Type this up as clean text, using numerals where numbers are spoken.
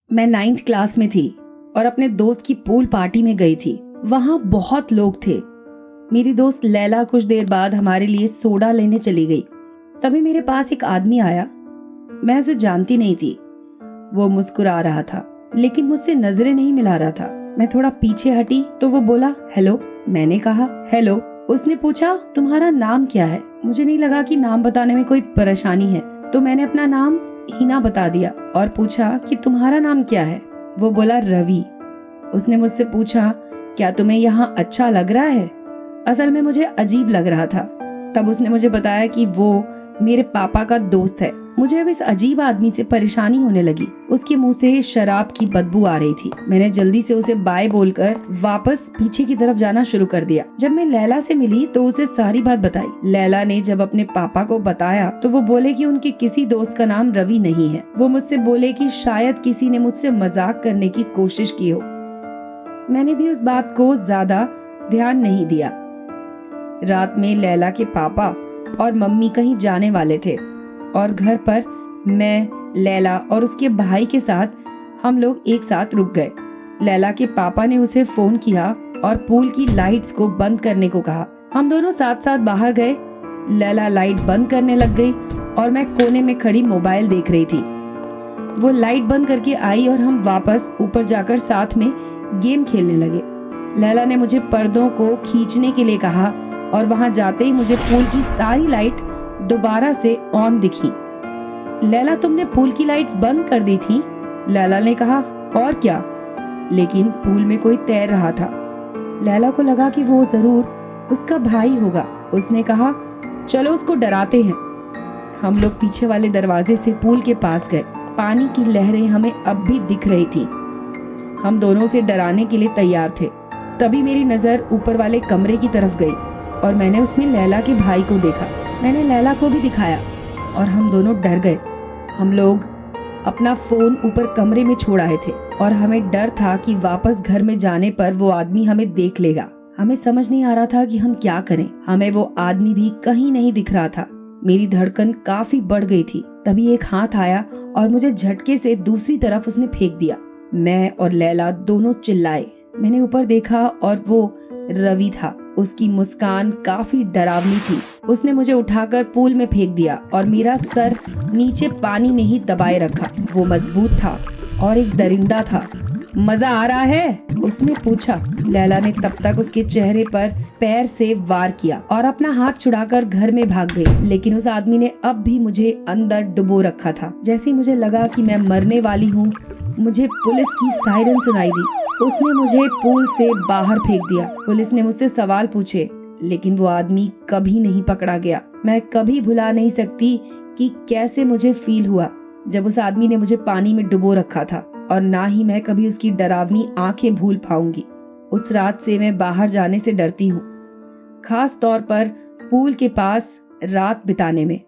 मैं 9th class में थी और अपने दोस्त की पूल पार्टी में गई थी। वहाँ बहुत लोग थे। मेरी दोस्त लैला कुछ देर बाद हमारे लिए सोडा लेने चली गई। तभी मेरे पास एक आदमी आया। मैं उसे जानती नहीं थी। वो मुस्कुरा रहा था लेकिन मुझसे नजरें नहीं मिला रहा था। मैं थोड़ा पीछे हटी तो वो बोला हेलो। मैंने कहा हेलो। उसने पूछा तुम्हारा नाम क्या है। मुझे नहीं लगा कि नाम बताने में कोई परेशानी है, तो मैंने अपना नाम हिना बता दिया और पूछा कि तुम्हारा नाम क्या है। वो बोला रवि। उसने मुझसे पूछा क्या तुम्हें यहाँ अच्छा लग रहा है। असल में मुझे अजीब लग रहा था। तब उसने मुझे बताया कि वो मेरे पापा का दोस्त है। मुझे अब इस अजीब आदमी से परेशानी होने लगी। उसके मुंह से शराब की बदबू आ रही थी। मैंने जल्दी से उसे बाय बोलकर वापस पीछे की तरफ जाना शुरू कर दिया। जब मैं लैला से मिली तो उसे सारी बात बताई। लैला ने जब अपने पापा को बताया तो वो बोले कि उनके किसी दोस्त का नाम रवि नहीं है। वो मुझसे बोले कि शायद किसी ने मुझसे मजाक करने की कोशिश की हो। मैंने भी उस बात को ज्यादा ध्यान नहीं दिया। रात में लैला के पापा और मम्मी कहीं जाने वाले थे और घर पर मैं, लैला और उसके भाई के साथ हम लोग एक साथ रुक गए। लैला के पापा ने उसे फोन किया और पूल की लाइट्स को बंद करने को कहा। हम दोनों साथ साथ बाहर गए। लैला लाइट बंद करने लग गई और मैं कोने में खड़ी मोबाइल देख रही थी। वो लाइट बंद करके आई और हम वापस ऊपर जाकर साथ में गेम खेलने लगे। लैला ने मुझे पर्दों को खींचने के लिए कहा और वहां जाते ही मुझे पूल की सारी लाइट दोबारा से ऑन दिखी। लैला तुमने पूल की लाइट्स बंद कर दी थी? लैला ने कहा और क्या, लेकिन पूल में कोई तैर रहा था। लैला को लगा कि वो जरूर उसका भाई होगा। उसने कहा चलो उसको डराते हैं। हम लोग पीछे वाले दरवाजे से पूल के पास गए। पानी की लहरें हमें अब भी दिख रही थी। हम दोनों उसे डराने के लिए तैयार थे। तभी मेरी नजर ऊपर वाले कमरे की तरफ गई और मैंने उसमें लैला के भाई को देखा। मैंने लैला को भी दिखाया और हम दोनों डर गए। हम लोग अपना फोन ऊपर कमरे में छोड़ आए थे और हमें डर था कि वापस घर में जाने पर वो आदमी हमें देख लेगा। हमें समझ नहीं आ रहा था कि हम क्या करें। हमें वो आदमी भी कहीं नहीं दिख रहा था। मेरी धड़कन काफी बढ़ गई थी। तभी एक हाथ आया और मुझे झटके से दूसरी तरफ उसने फेंक दिया। मैं और लैला दोनों चिल्लाए। मैंने ऊपर देखा और वो रवि था। उसकी मुस्कान काफी डरावनी थी। उसने मुझे उठाकर पूल में फेंक दिया और मेरा सर नीचे पानी में ही दबाए रखा। वो मजबूत था और एक दरिंदा था। मजा आ रहा है? उसने पूछा। लैला ने तब तक उसके चेहरे पर पैर से वार किया और अपना हाथ छुड़ाकर घर में भाग गई। लेकिन उस आदमी ने अब भी मुझे अंदर डुबो रखा था। जैसे मुझे लगा कि मैं मरने वाली हूँ, मुझे पुलिस की सायरन सुनाई दी। उसने मुझे पूल से बाहर फेंक दिया। पुलिस ने मुझसे सवाल पूछे लेकिन वो आदमी कभी नहीं पकड़ा गया। मैं कभी भुला नहीं सकती कि कैसे मुझे फील हुआ जब उस आदमी ने मुझे पानी में डुबो रखा था, और ना ही मैं कभी उसकी डरावनी आंखें भूल पाऊंगी। उस रात से मैं बाहर जाने से डरती हूँ, खास तौर पर पूल के पास रात बिताने में।